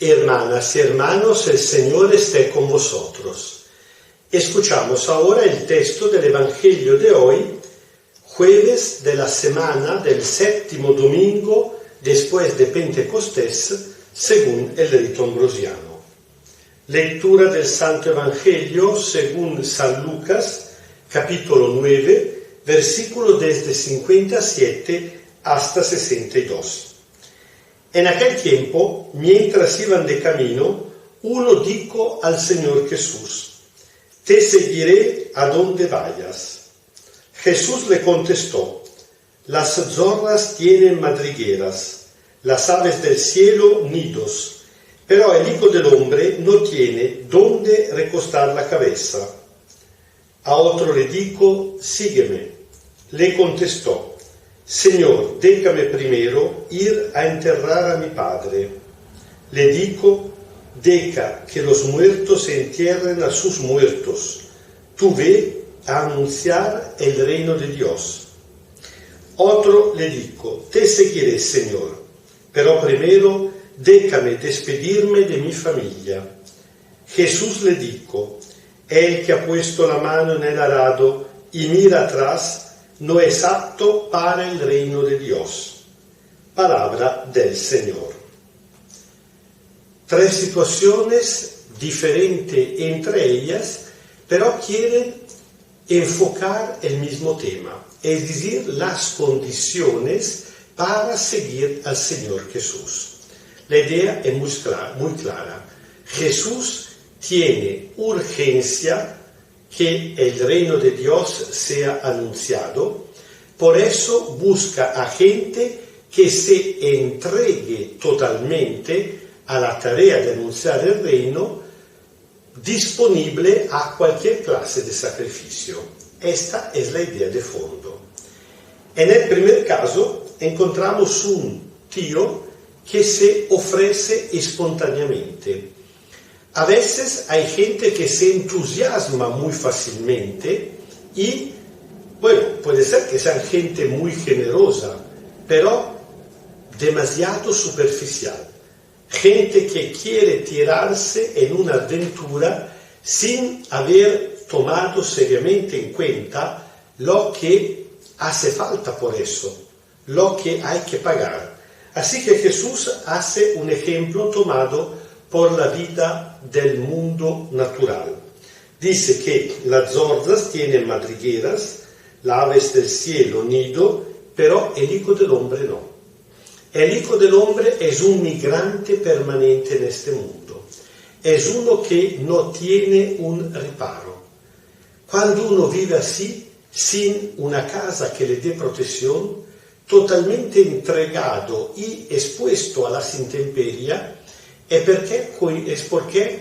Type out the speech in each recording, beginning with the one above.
Hermanas y hermanos, el Señor esté con vosotros. Escuchamos ahora el texto del Evangelio de hoy, jueves de la semana del séptimo domingo después de Pentecostés, según el rito ambrosiano. Lectura del Santo Evangelio según San Lucas, capítulo 9, versículo desde 57 hasta 62. En aquel tiempo, mientras iban de camino, uno dijo al Señor Jesús: «Te seguiré a donde vayas». Jesús le contestó: «Las zorras tienen madrigueras, las aves del cielo nidos, pero el Hijo del Hombre no tiene dónde recostar la cabeza». A otro le dijo: «Sígueme». Le contestó: «Señor, déjame primero ir a enterrar a mi padre». Le dijo: «Deja que los muertos entierren a sus muertos. Tú ve a anunciar el reino de Dios». Otro le dijo: «Te seguiré, Señor, pero primero déjame despedirme de mi familia». Jesús le dijo: «El que ha puesto la mano en el arado y mira atrás no es apto para el reino de Dios». Palabra del Señor. Tres situaciones diferentes entre ellas, pero quieren enfocar el mismo tema, es decir, las condiciones para seguir al Señor Jesús. La idea es muy clara. Jesús tiene urgencia que el reino de Dios sea anunciado, por eso busca a gente que se entregue totalmente a la tarea de anunciar el reino, disponible a cualquier clase de sacrificio. Esta es la idea de fondo. En el primer caso encontramos un tío que se ofrece espontáneamente. A veces hay gente que se entusiasma muy fácilmente y, bueno, puede ser que sean gente muy generosa, pero demasiado superficial. Gente que quiere tirarse en una aventura sin haber tomado seriamente en cuenta lo que hace falta por eso, lo que hay que pagar. Así que Jesús hace un ejemplo tomado por la vida del mundo natural. Dice que las zorras tienen madrigueras, las aves del cielo nido, pero el Hijo del Hombre no. El Hijo del Hombre es un migrante permanente en este mundo. Es uno que no tiene un reparo. Cuando uno vive así, sin una casa que le dé protección, totalmente entregado y expuesto a las intemperies, es porque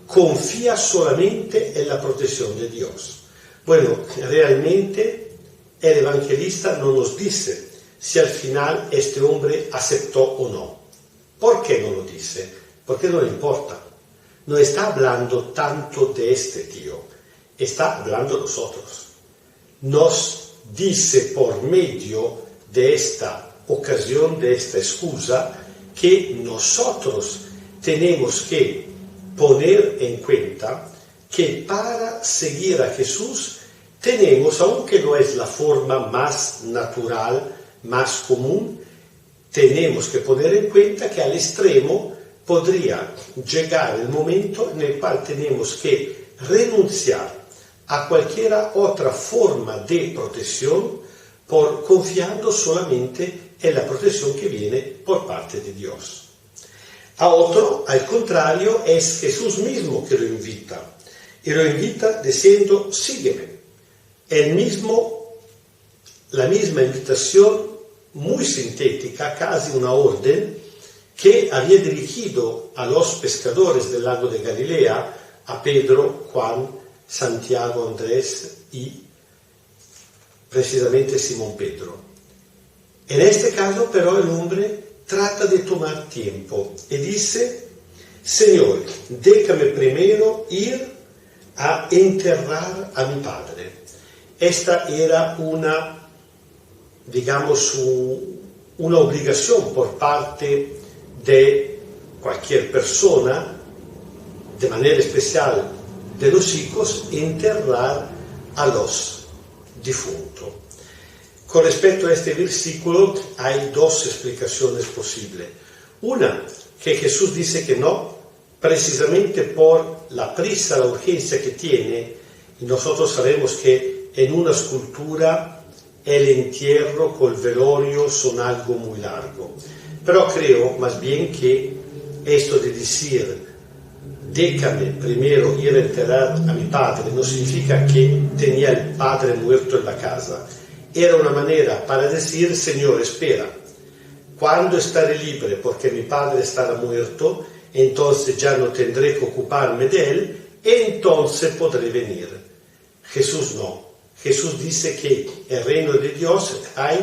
confía solamente en la protección de Dios. Bueno, realmente el evangelista no nos dice si al final este hombre aceptó o no. ¿Por qué no lo dice? Porque no le importa. No está hablando tanto de este tío, está hablando de nosotros. Nos dice por medio de esta ocasión, de esta excusa, que nosotros tenemos que poner en cuenta que para seguir a Jesús tenemos, aunque no es la forma más natural, más común, tenemos que poner en cuenta que al extremo podría llegar el momento en el cual tenemos que renunciar a cualquier otra forma de protección confiando solamente en la protección que viene por parte de Dios. A otro, al contrario, es Jesús mismo que lo invita, y lo invita diciendo: sígueme. La misma invitación muy sintética, casi una orden, que había dirigido a los pescadores del lago de Galilea, a Pedro, Juan, Santiago, Andrés y precisamente Simón Pedro. En este caso, pero, el hombre trata de tomar tiempo y dice: Señor, déjame primero ir a enterrar a mi padre. Esta era una obligación por parte de cualquier persona, de manera especial de los hijos, enterrar a los difuntos. Con respecto a este versículo hay dos explicaciones posibles. Una, que Jesús dice que no, precisamente por la prisa, la urgencia que tiene, y nosotros sabemos que en una escultura el entierro con el velorio son algo muy largo. Pero creo más bien que esto de decir déjame primero ir a enterrar a mi padre no significa que tenía el padre muerto en la casa. Era una manera para decir, Señor, espera, cuando estaré libre porque mi padre estará muerto, entonces ya no tendré que ocuparme de él, entonces podré venir. Jesús no. Jesús dice que el reino de Dios hay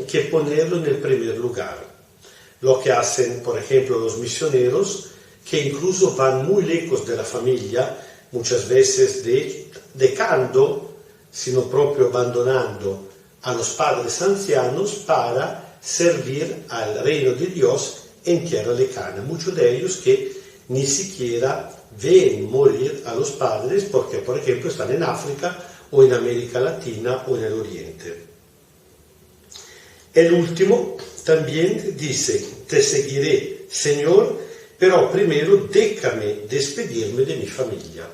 que ponerlo en el primer lugar. Lo que hacen, por ejemplo, los misioneros, que incluso van muy lejos de la familia, muchas veces dejando, sino proprio abandonando a los padres ancianos para servir al reino de Dios en tierra lejana. Muchos de ellos que ni siquiera ven morir a los padres porque, por ejemplo, están en África o en América Latina o en el Oriente. El último también dice, te seguiré, Señor, pero primero déjame despedirme de mi familia.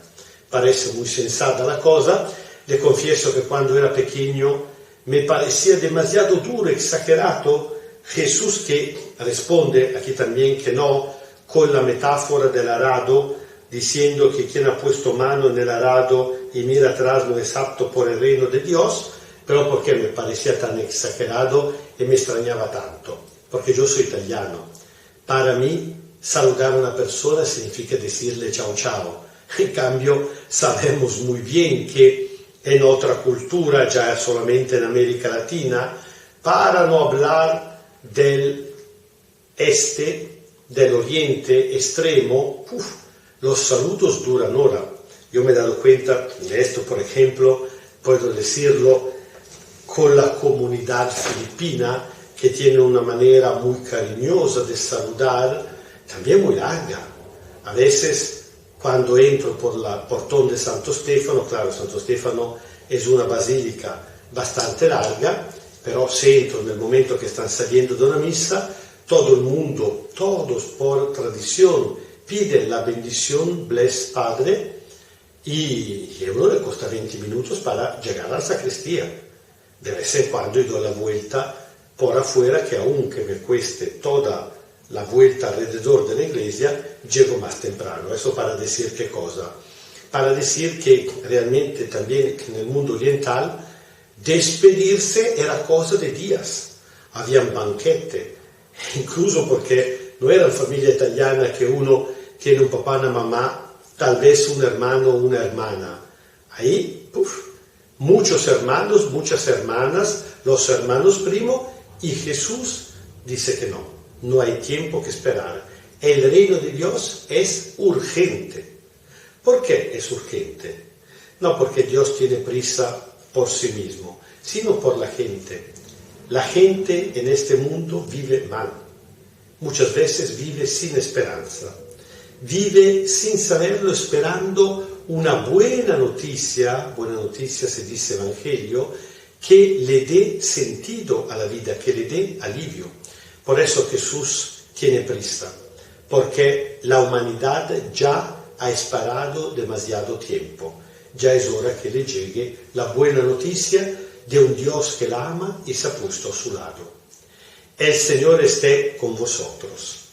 Parece muy sensata la cosa. Le confieso que cuando era pequeño me parecía demasiado duro, exagerado. Jesús que responde aquí también que no, con la metáfora del arado, diciendo que quien ha puesto mano en el arado y mira atrás no es apto por el reino de Dios, pero porque me parecía tan exagerado y me extrañaba tanto, porque yo soy italiano. Para mí, saludar a una persona significa decirle ciao ciao. En cambio, sabemos muy bien que en otra cultura, ya solamente en América Latina, para no hablar del del oriente extremo, los saludos duran hora. Yo me he dado cuenta de esto, por ejemplo, puedo decirlo con la comunidad filipina, que tiene una manera muy cariñosa de saludar, también muy larga. A veces, cuando entro por el portón de Santo Stefano, claro, Santo Stefano es una basílica bastante larga, pero si entro en el momento que están saliendo de una misa, todo el mundo, todos por tradición, piden la bendición, bless Padre, y a uno le cuesta 20 minutos para llegar a la sacristía. De vez en cuando doy la vuelta por afuera, que aunque me cueste toda la vuelta alrededor de la iglesia, llego más temprano. Eso para decir qué cosa. Para decir que realmente también en el mundo oriental despedirse era cosa de días. Habían banquete, incluso porque no era familia italiana que uno tiene un papá, una mamá, tal vez un hermano o una hermana. Ahí, muchos hermanos, muchas hermanas, los hermanos primos, y Jesús dice que no hay tiempo que esperar. El reino de Dios es urgente. ¿Por qué es urgente? No porque Dios tiene prisa por sí mismo, sino por la gente. La gente en este mundo vive mal. Muchas veces vive sin esperanza. Vive sin saberlo, esperando una buena noticia se dice Evangelio, que le dé sentido a la vida, que le dé alivio. Por eso Jesús tiene prisa, porque la humanidad ya ha esperado demasiado tiempo. Ya es hora que le llegue la buena noticia de un Dios que la ama y se ha puesto a su lado. El Señor esté con vosotros.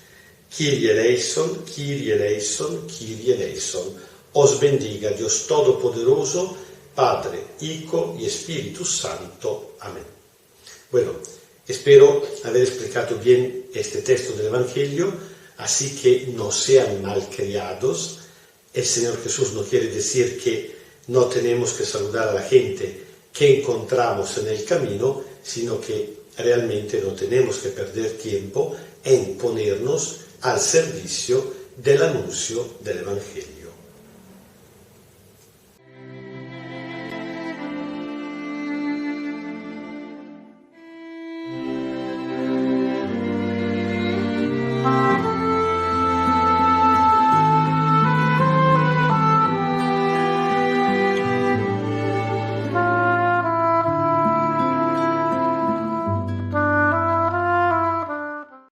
Kyrie eleison, Kyrie eleison, Kyrie eleison. Os bendiga Dios Todopoderoso, Padre, Hijo y Espíritu Santo. Amén. Bueno, espero haber explicado bien este texto del Evangelio, así que no sean malcriados. El Señor Jesús no quiere decir que no tenemos que saludar a la gente que encontramos en el camino, sino que realmente no tenemos que perder tiempo en ponernos al servicio del anuncio del Evangelio.